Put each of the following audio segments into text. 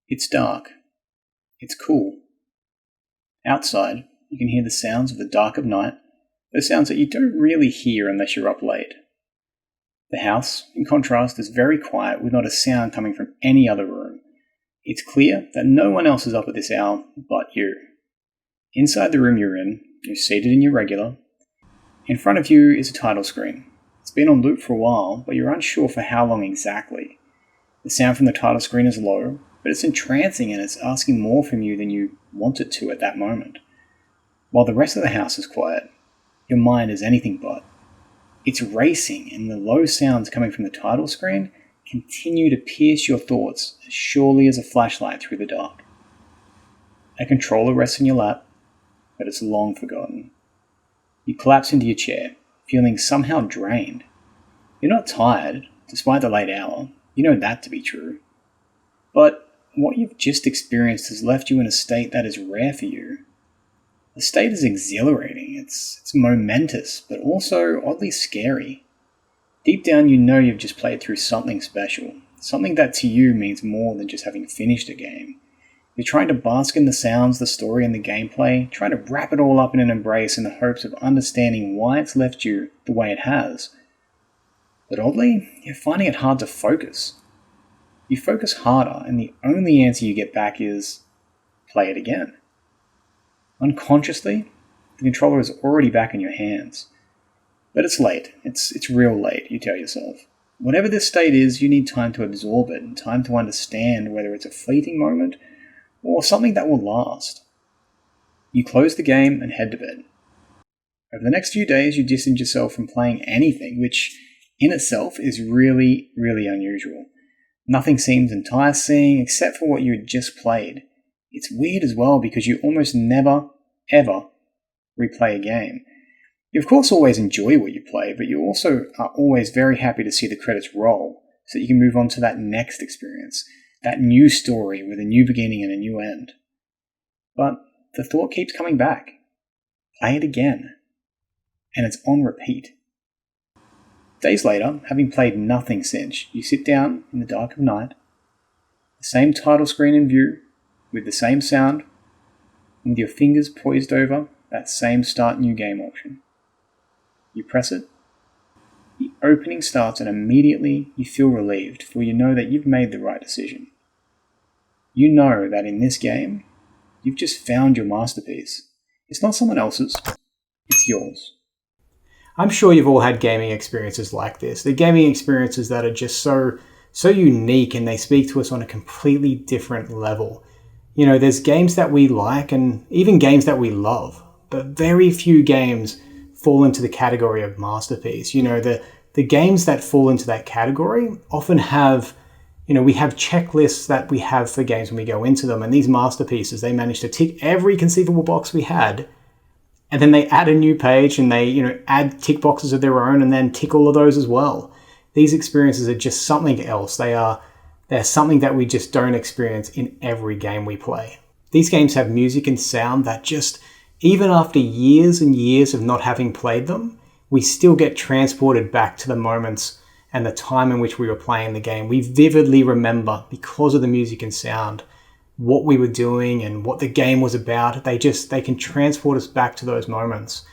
It's dark. It's cool. Outside, you can hear the sounds of the dark of night, those sounds that you don't really hear unless you're up late. The house, in contrast, is very quiet with not a sound coming from any other room. It's clear that no one else is up at this hour but you. Inside the room you're seated in your regular. In front of you is a title screen. It's been on loop for a while, but you're unsure for how long exactly. The sound from the title screen is low, but it's entrancing and it's asking more from you than you want it to at that moment. While the rest of the house is quiet, your mind is anything but. It's racing, and the low sounds coming from the title screen continue to pierce your thoughts as surely as a flashlight through the dark. A controller rests in your lap, but it's long forgotten. You collapse into your chair, feeling somehow drained. You're not tired, despite the late hour. You know that to be true. But what you've just experienced has left you in a state that is rare for you. The state is exhilarating, it's momentous, but also oddly scary. Deep down you know you've just played through something special, something that to you means more than just having finished a game. You're trying to bask in the sounds, the story, and the gameplay, trying to wrap it all up in an embrace in the hopes of understanding why it's left you the way it has. But oddly, you're finding it hard to focus. You focus harder, and the only answer you get back is, play it again. Unconsciously, the controller is already back in your hands. But it's late. It's real late, you tell yourself. Whatever this state is, you need time to absorb it and time to understand whether it's a fleeting moment or something that will last. You close the game and head to bed. Over the next few days, you distance yourself from playing anything, which in itself is really, really unusual. Nothing seems enticing except for what you had just played. It's weird as well because you almost never, ever replay a game. You of course always enjoy what you play, but you also are always very happy to see the credits roll so that you can move on to that next experience, that new story with a new beginning and a new end. But the thought keeps coming back. Play it again. And it's on repeat. Days later, having played nothing since, you sit down in the dark of night, the same title screen in view, with the same sound, and with your fingers poised over that same Start New Game option. You press it, the opening starts, and immediately you feel relieved, for you know that you've made the right decision. You know that in this game, you've just found your masterpiece. It's not someone else's, it's yours. I'm sure you've all had gaming experiences like this. They're gaming experiences that are just so unique, and they speak to us on a completely different level. You know, there's games that we like and even games that we love, but very few games fall into the category of masterpiece. You know, the games that fall into that category often have, we have checklists that we have for games when we go into them, and these masterpieces, they manage to tick every conceivable box we had, and then they add a new page and they, add tick boxes of their own and then tick all of those as well. These experiences are just something else. They're something that we just don't experience in every game we play. These games have music and sound that just, even after years and years of not having played them, we still get transported back to the moments and the time in which we were playing the game. We vividly remember, because of the music and sound, what we were doing and what the game was about. They can transport us back to those moments.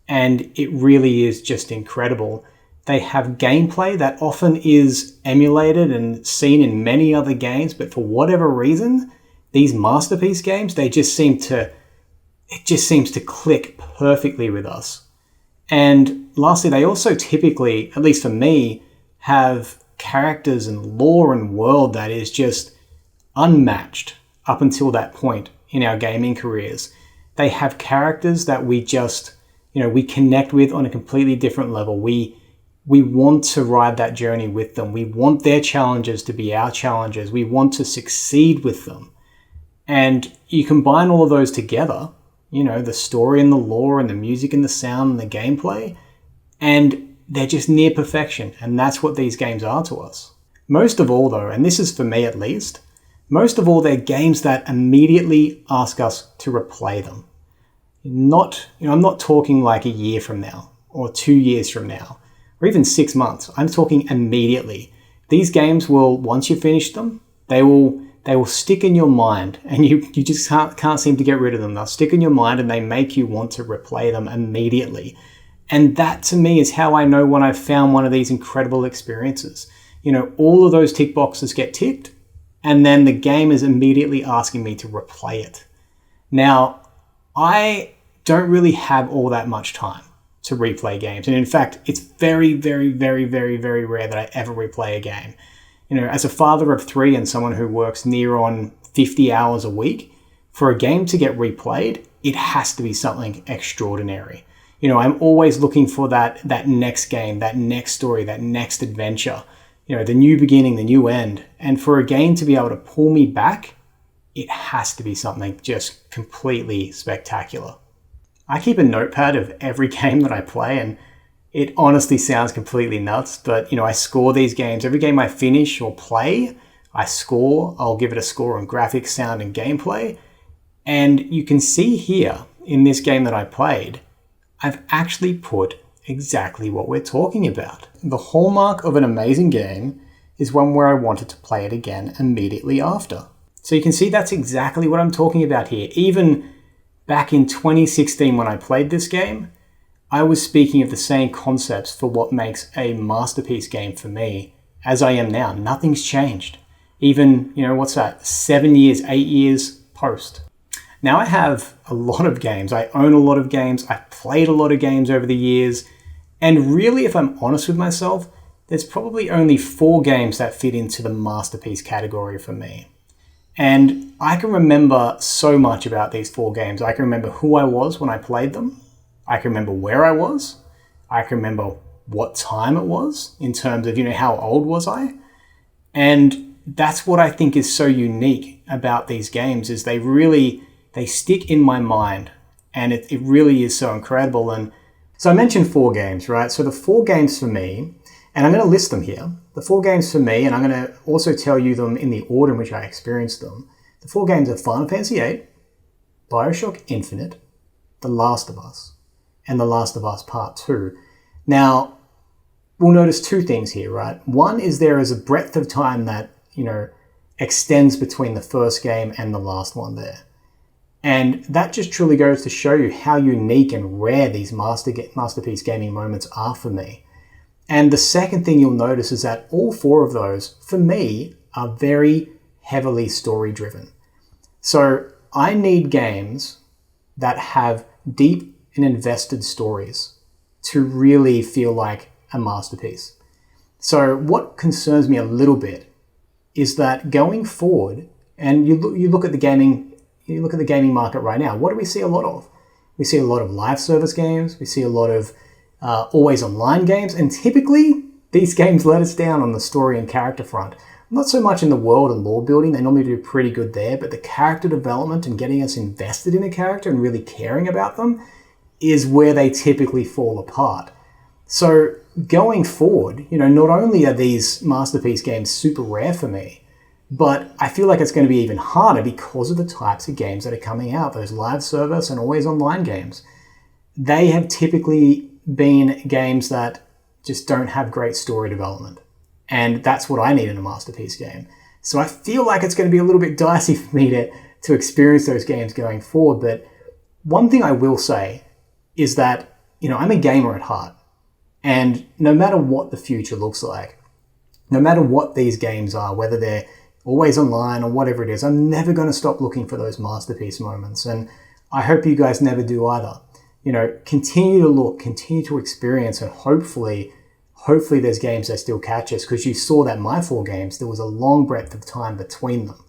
And it really is just incredible. They have gameplay that often is emulated and seen in many other games, but for whatever reason, these masterpiece games, it just seems to click perfectly with us. And lastly, they also typically, at least for me, have characters and lore and world that is just unmatched up until that point in our gaming careers. They have characters that we just, we connect with on a completely different level. We want to ride that journey with them. We want their challenges to be our challenges. We want to succeed with them. And you combine all of those together, the story and the lore and the music and the sound and the gameplay, and they're just near perfection. And that's what these games are to us. Most of all though, and this is for me at least, most of all, they're games that immediately ask us to replay them. I'm not talking like a year from now or 2 years from now, or even 6 months. I'm talking immediately. These games will, once you finish them, they will they will stick in your mind, and you just can't seem to get rid of them. They'll stick in your mind and they make you want to replay them immediately. And that to me is how I know when I've found one of these incredible experiences. All of those tick boxes get ticked, and then the game is immediately asking me to replay it. Now, I don't really have all that much time to replay games. And in fact, it's very, very, very, very, very rare that I ever replay a game. As a father of 3 and someone who works near on 50 hours a week, for a game to get replayed, it has to be something extraordinary. I'm always looking for that next game, that next story, that next adventure, the new beginning, the new end. And for a game to be able to pull me back, it has to be something just completely spectacular. I keep a notepad of every game that I play, and it honestly sounds completely nuts, but I score these games. Every game I finish or play, I score. I'll give it a score on graphics, sound, and gameplay. And you can see here in this game that I played, I've actually put exactly what we're talking about. The hallmark of an amazing game is one where I wanted to play it again immediately after. So you can see that's exactly what I'm talking about here. Even back in 2016 when I played this game, I was speaking of the same concepts for what makes a masterpiece game for me as I am now. Nothing's changed. Even, 7 years, 8 years post. Now I have a lot of games. I own a lot of games. I've played a lot of games over the years. And really, if I'm honest with myself, there's probably only 4 games that fit into the masterpiece category for me. And I can remember so much about these 4 games. I can remember who I was when I played them. I can remember where I was. I can remember what time it was in terms of, how old was I? And that's what I think is so unique about these games is they stick in my mind, and it really is so incredible. And so I mentioned 4 games, right? So the 4 games for me, and I'm going to list them here. The 4 games for me, and I'm going to also tell you them in the order in which I experienced them. The 4 games are Final Fantasy VIII, BioShock Infinite, The Last of Us, and The Last of Us Part 2. Now, we'll notice 2 things here, right? One is there is a breadth of time that, extends between the first game and the last one there. And that just truly goes to show you how unique and rare these masterpiece gaming moments are for me. And the second thing you'll notice is that all 4 of those, for me, are very heavily story-driven. So I need games that have deep and invested stories to really feel like a masterpiece. So what concerns me a little bit is that going forward, and you look at the gaming market right now, what do we see a lot of? We see a lot of live service games. We see a lot of always online games. And typically, these games let us down on the story and character front. Not so much in the world and lore building. They normally do pretty good there. But the character development and getting us invested in a character and really caring about them is where they typically fall apart. So going forward, not only are these masterpiece games super rare for me, but I feel like it's going to be even harder because of the types of games that are coming out, those live service and always online games. They have typically been games that just don't have great story development. And that's what I need in a masterpiece game. So I feel like it's going to be a little bit dicey for me to experience those games going forward. But one thing I will say is that, I'm a gamer at heart. And no matter what the future looks like, no matter what these games are, whether they're always online or whatever it is, I'm never going to stop looking for those masterpiece moments. And I hope you guys never do either. Continue to look, continue to experience, and hopefully there's games that still catch us, because you saw that my 4 games, there was a long breadth of time between them.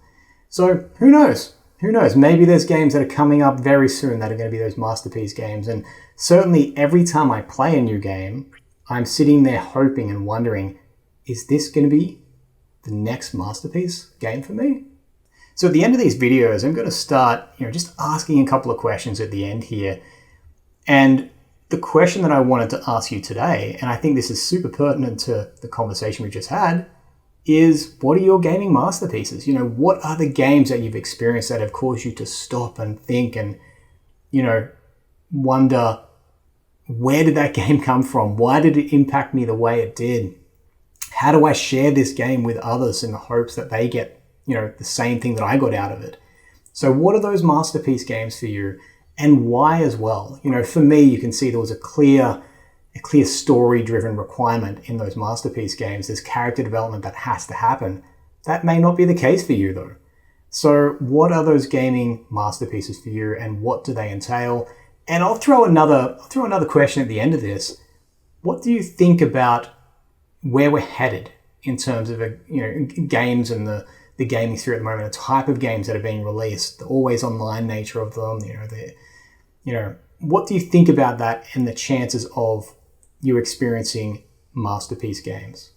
So who knows? Who knows? Maybe there's games that are coming up very soon that are going to be those masterpiece games. And certainly every time I play a new game, I'm sitting there hoping and wondering, is this going to be the next masterpiece game for me? So at the end of these videos, I'm going to start, just asking a couple of questions at the end here. And the question that I wanted to ask you today, and I think this is super pertinent to the conversation we just had, is what are your gaming masterpieces? What are the games that you've experienced that have caused you to stop and think and, wonder, where did that game come from? Why did it impact me the way it did? How do I share this game with others in the hopes that they get the same thing that I got out of it. So what are those masterpiece games for you, and why as well? For me, you can see there was a clear story-driven requirement in those masterpiece games. There's character development that has to happen. That may not be the case for you though. So what are those gaming masterpieces for you, and what do they entail? And I'll throw another question at the end of this. What do you think about where we're headed in terms of games and the gaming sphere at the moment, the type of games that are being released, the always online nature of them, what do you think about that and the chances of you experiencing masterpiece games?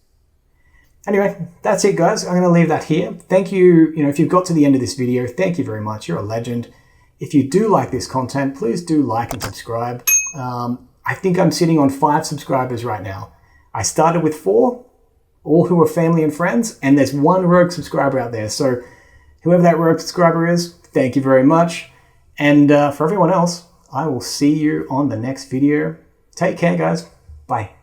Anyway, that's it, guys. I'm going to leave that here. Thank you. If you've got to the end of this video, thank you very much. You're a legend. If you do like this content, please do like and subscribe. I think I'm sitting on 5 subscribers right now. I started with 4, all who are family and friends, and there's 1 rogue subscriber out there. So whoever that rogue subscriber is, thank you very much. And for everyone else, I will see you on the next video. Take care, guys. Bye.